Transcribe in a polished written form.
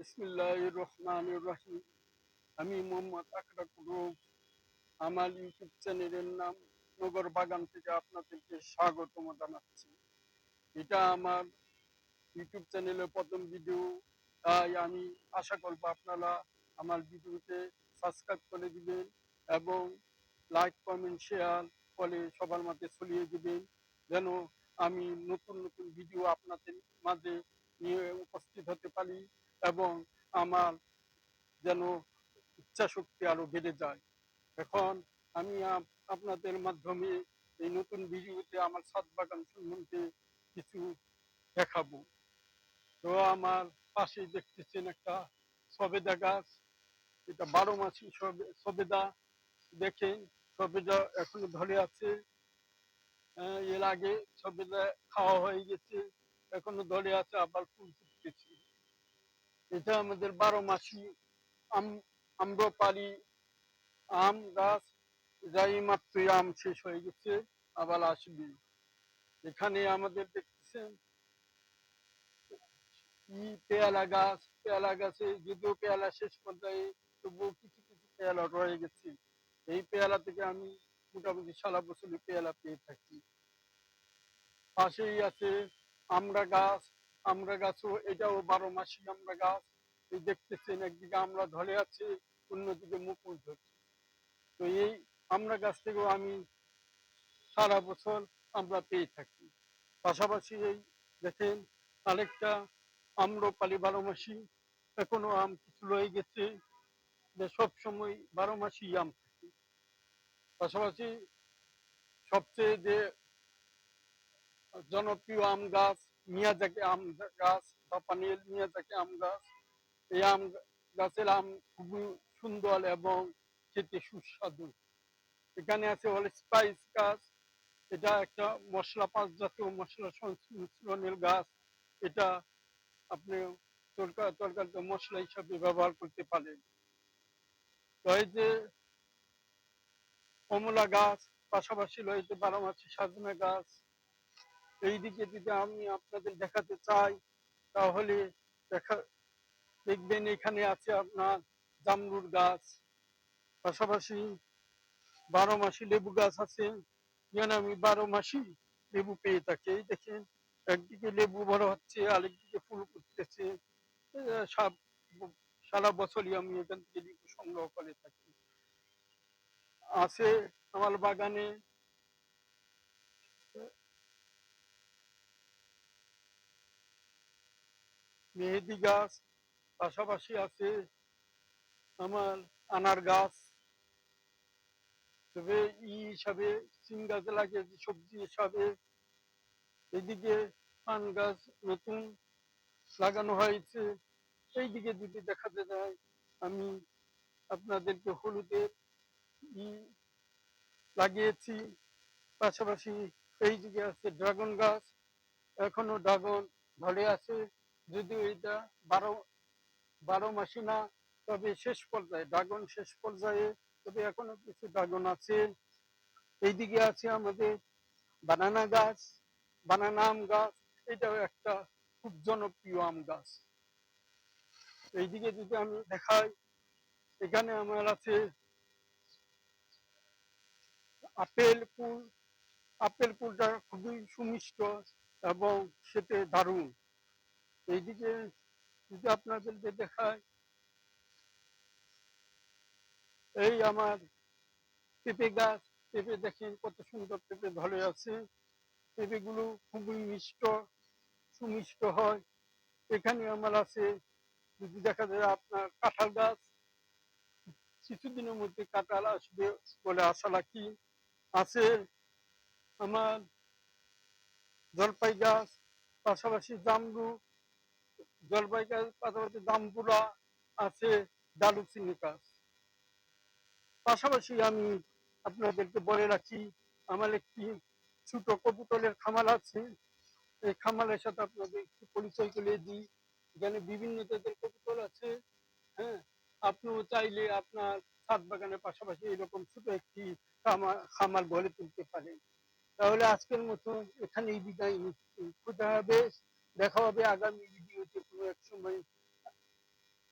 বিসমিল্লাহির রহমানির রহিম। আমি মোহাম্মদ আখরাকুর রউফ। আমার ইউটিউব চ্যানেলের নাম নগর বাগান থেকে আপনাদেরকে স্বাগতম জানাচ্ছি। এটা আমার ইউটিউব চ্যানেলের প্রথম ভিডিও, তাই আমি আশা করব আপনারা আমার ভিডিওতে সাবস্ক্রাইব করে দিবেন এবং লাইক কমেন্ট শেয়ার করে সবার মাঝে ছড়িয়ে দিবেন, যেন আমি নতুন নতুন ভিডিও আপনাদের মাঝে নিয়ে উপস্থিত হতে পারি এবং আমার যেন ইচ্ছা শক্তি আরো বেড়ে যায়। এখন আমি আপনাদের মাধ্যমে এই নতুন ভিডিওতে আমার ছাদ বাগান সম্বন্ধে কিছু দেখাবো। তো আমার পাশে দেখতেছেন একটা সবেদা গাছ। এটা 12 মাসি সবেদা। দেখেন, সবেদা এখনো ধরে আছে। এর আগে সবেদা খাওয়া হয়ে গেছে, এখনো ধরে আছে, আবার ফুল ফুটতেছে। এটা আমাদের 12 মাসি আম্রপালি আম গাছ। যাই মাত্রই আম শেষ হয়ে গেছে, আবার আসবে। এখানে আমাদের দেখতেছেন পেয়ালা গাছে যদিও পেয়ালা শেষ পর্যায়ে, তবুও কিছু কিছু পেয়ালা রয়ে গেছে। এই পেয়ালা থেকে আমি মোটামুটি সারা বছরই পেয়ালা পেয়ে থাকি। পাশেই আছে আমড়া গাছ। আমড়া গাছও এটাও 12 মাসি আমড়া গাছ। এই দেখতেছেন, একদিকে আমড়া ধরে আছে, অন্যদিকে মুকুল ধরছে। তো এই আমড়া গাছ থেকেও আমি সারা বছর আমরা পেয়ে থাকি। পাশাপাশি এই দেখেন আরেকটা আম্রপালি 12 মাসি, এখনো আম কিছু রয়ে গেছে, যে সবসময় 12 মাসি আম থাকে। পাশাপাশি সবচেয়ে যে জনপ্রিয় আম গাছ মিয়াজাকি আম গাছ, জাপানি মিয়াজাকি আম গাছ। এই আম গাছের আম খুবই সুন্দর এবং খেতে সুস্বাদু। এখানে আছে হল স্পাইস গাছ। এটা একটা মশলা, পাঁচ জাতীয় মশলা সংমিশ্রণের গাছ। এটা আপনি তরকারিতে মশলা হিসাবে ব্যবহার করতে পারেন। তো এই যে কমলা গাছ, পাশাপাশি রয়েছে 12 মাসি সজনে গাছ। এইদিকে যদি আমি আপনাদের দেখাতে চাই, তাহলে দেখা দেখবেন এখানে আছে আপনার জামরুল গাছ। পাশাপাশি 12 মাসি লেবু গাছ আছে, যেন আমি 12 মাসি লেবু পেয়ে থাকি। এই দেখেন, একদিকে লেবু বড় হচ্ছে, আরেকদিকে ফুল ফুটতেছে। সব সারা বছরই আমি এখান থেকে লেবু সংগ্রহ করে থাকি। আছে আমার বাগানে মেহেদি গাছ। পাশাপাশি আছে আমার আনার গাছ। তবে হিসাবে সিম গাছ লাগিয়েছি সবজি হিসাবে। এদিকে পান গাছ নতুন লাগানো হয়েছে। এইদিকে যদি দেখাতে যায়, আমি আপনাদেরকে হলুদের ই লাগিয়েছি। পাশাপাশি এইদিকে আছে ড্রাগন গাছ। এখনো ড্রাগন ধরে আছে, যদিও এটা বারো 12 মাসি না, তবে শেষ পর্যায়ে ড্রাগন শেষ পর্যায়ে, তবে এখনো কিছু ড্রাগন আছে। এইদিকে আছে আমাদের বানানা গাছ, বানানা আম গাছ। এটাও একটা খুব জনপ্রিয় আম গাছ। এইদিকে যদি আমি দেখাই, এখানে আমার আছে আপেল কুল। আপেল কুলটা খুবই সুমিষ্ট এবং খেতে দারুণ। এইদিকে যদি আপনাদেরকে দেখায়, এই আমার পেঁপে গাছ। পেঁপে দেখেন কত সুন্দর পেঁপে ধরে আছে। পেঁপেগুলো খুবই মিষ্ট, সুমিষ্ট হয়। এখানে আমার আছে, যদি দেখা যায় আপনার কাঁঠাল গাছ। কিছুদিনের মধ্যে কাঁঠাল আসবে বলে আশা রাখি। আছে আমার জলপাই গাছ, পাশাপাশি জামরু, জলপাই গাছ, পাশাপাশি জাম্বুরা আছে, দারুচিনি গাছ। পাশাপাশি আমি আপনাদেরকে বলে রাখি, আমার একটি ছোট কবুতরের খামার আছে। এই খামারের সাথে আপনাদের একটু পরিচয় করিয়ে দিই। এখানে বিভিন্ন জাতের কবুতর আছে। হ্যাঁ, আপনিও চাইলে আপনার ছাদ বাগানের পাশাপাশি এরকম ছোট একটি খামার গড়ে তুলতে পারেন। তাহলে আজকের মতো এখানেই বিদায় নিচ্ছি। খুদা হাফেজ। দেখা হবে আগামী ভিডিওতে কোনো এক সময়।